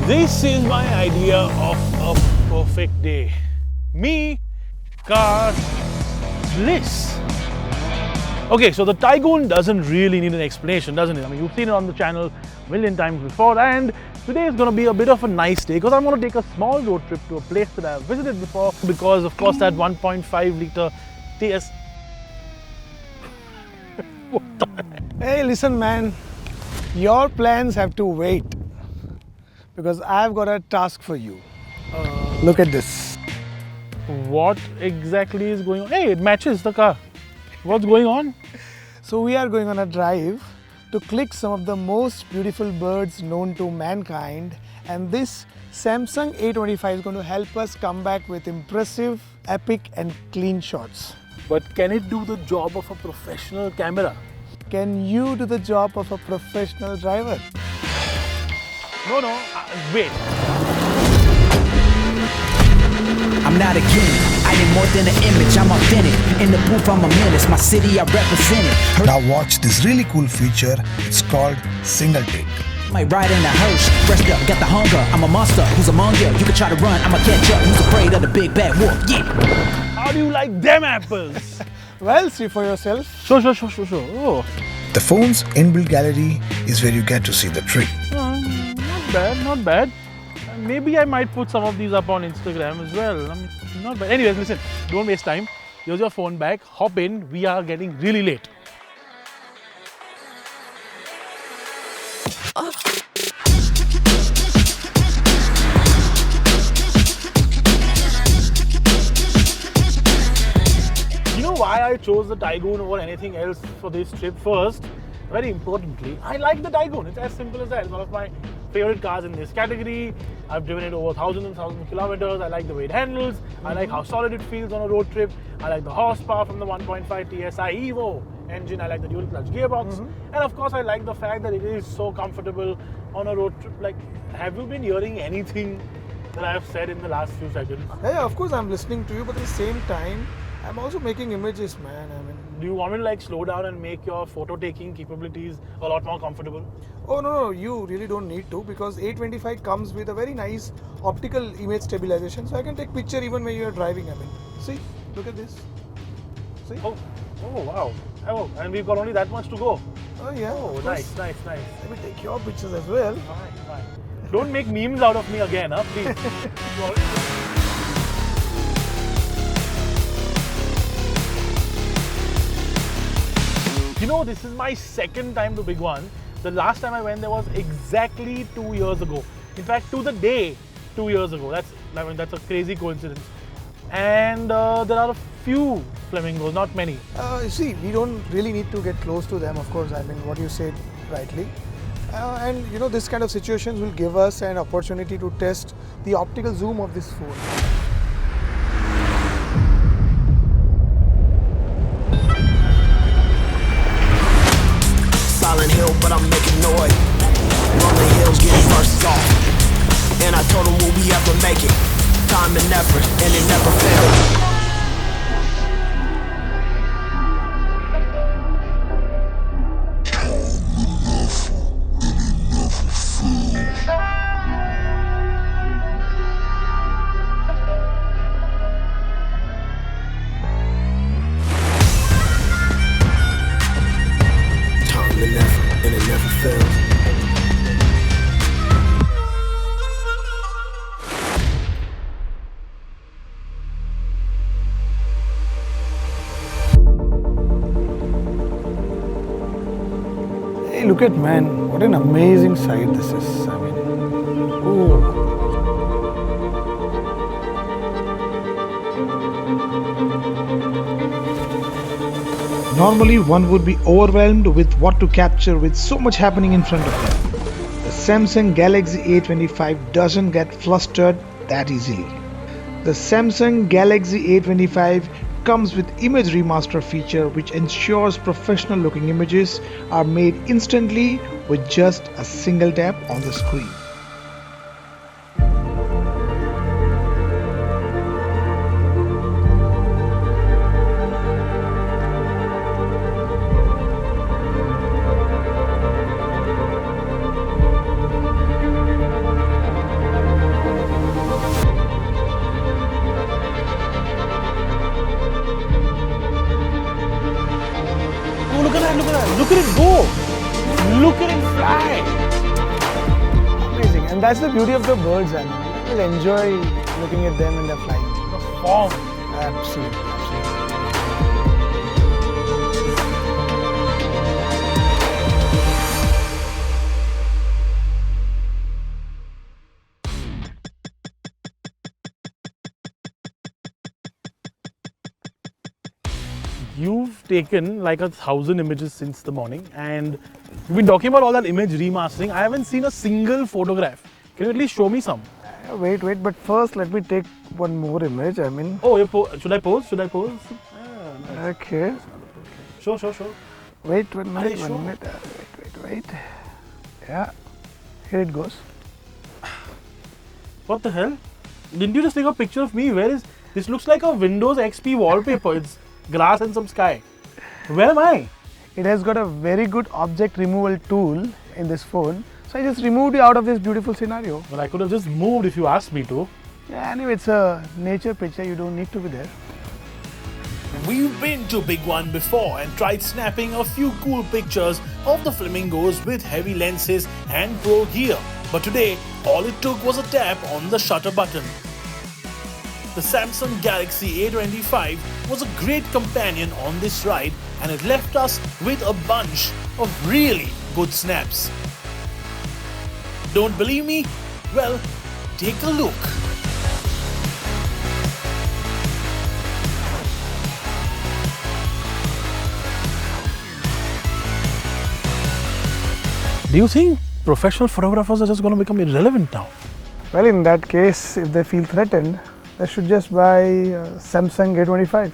This is my idea of a perfect day. Me, car, bliss. Okay, so the Tygoon doesn't really need an explanation, doesn't it? I mean, you've seen it on the channel a million times before, and today is going to be a bit of a nice day because I'm going to take a small road trip to a place that I've visited before because, of course, that 1.5 litre TS. What the heck? Hey, listen, man. Your plans have to wait because I've got a task for you. Look at this. What exactly is going on? Hey, it matches the car. What's going on? So we are going on a drive to click some of the most beautiful birds known to mankind, and this Samsung A25 is going to help us come back with impressive, epic and clean shots. But can it do the job of a professional camera? Can you do the job of a professional driver? No, wait. I'm not a gimmick, I am more than an image, I'm authentic. In the booth I'm a menace, my city I represent it. Now watch this really cool feature, it's called single take. Might ride in a hearse, rest up, got the hunger. I'm a monster, who's among you? You can try to run, I'ma catch up. Who's afraid of the big bad wolf? Yeah. How do you like them apples? Well, see for yourself. Sure. Oh. The phone's inbuilt gallery is where you get to see the tree. Not bad. Maybe I might put some of these up on Instagram as well. I mean, not bad. Anyways, listen, don't waste time. Here's your phone back. Hop in. We are getting really late. You know why I chose the Tygoon over anything else for this trip? First, very importantly, I like the Tygoon. It's as simple as that. It's one of my favorite cars in this category. I've driven it over thousands and thousands of kilometers. I like the way it handles. I like how solid it feels on a road trip. I like the horsepower from the 1.5 TSI Evo engine. I like the dual clutch gearbox. And of course, I like the fact that it is so comfortable on a road trip. Like, have you been hearing anything that I have said in the last few seconds? Yeah, of course I'm listening to you, but at the same time, I'm also making images, man. I mean, do you want me to like slow down and make your photo taking capabilities a lot more comfortable? oh no, you really don't need to, because A25 comes with a very nice optical image stabilization, so I can take picture even when you are driving. I mean, see, look at this. See? Oh wow. Oh, and we've got only that much to go. Oh yeah. Oh, of nice. course. Let Let me take your pictures as well. Fine. Don't make memes out of me again, huh? Please. You know, this is my second time to Big One. The last time I went there was exactly 2 years ago. In fact, to the day 2 years ago. That's a crazy coincidence. And there are a few flamingos, not many. You see, we don't really need to get close to them, of course. I mean, what you said rightly. And you know, this kind of situations will give us an opportunity to test the optical zoom of this phone. Silent hill, but I'm making noise. Rolling hills, getting verses off. And I told them, will we ever make it? Time and effort, and it never failed. Hey, look at, man, what an amazing sight this is. I mean, ooh. Normally, one would be overwhelmed with what to capture with so much happening in front of them. The Samsung Galaxy A25 doesn't get flustered that easily. The Samsung Galaxy A25 comes with image remaster feature, which ensures professional looking images are made instantly with just a single tap on the screen. Look at that. Look at it go. Look at it fly. Amazing. And that's the beauty of the birds, and you'll enjoy looking at them when they're flying. The form. Absolutely. You've taken like 1,000 images since the morning, and we've been talking about all that image remastering. I haven't seen a single photograph. Can you at least show me some? Wait, but first let me take one more image. I mean, Oh, should I pose? Should I pose? okay. Show. Wait 1 minute, Are you 1 minute. Wait. Yeah, here it goes. What the hell? Didn't you just take a picture of me? Where is this? Looks like a Windows XP wallpaper. It's grass and some sky. Where am I? It has got a very good object removal tool in this phone. So I just removed you out of this beautiful scenario. Well, I could have just moved if you asked me to. Yeah, anyway, it's a nature picture. You don't need to be there. We've been to Big One before and tried snapping a few cool pictures of the flamingos with heavy lenses and pro gear. But today, all it took was a tap on the shutter button. The Samsung Galaxy A25 was a great companion on this ride, and it left us with a bunch of really good snaps. Don't believe me? Well, take a look. Do you think professional photographers are just going to become irrelevant now? Well, in that case, if they feel threatened, they should just buy Samsung A25.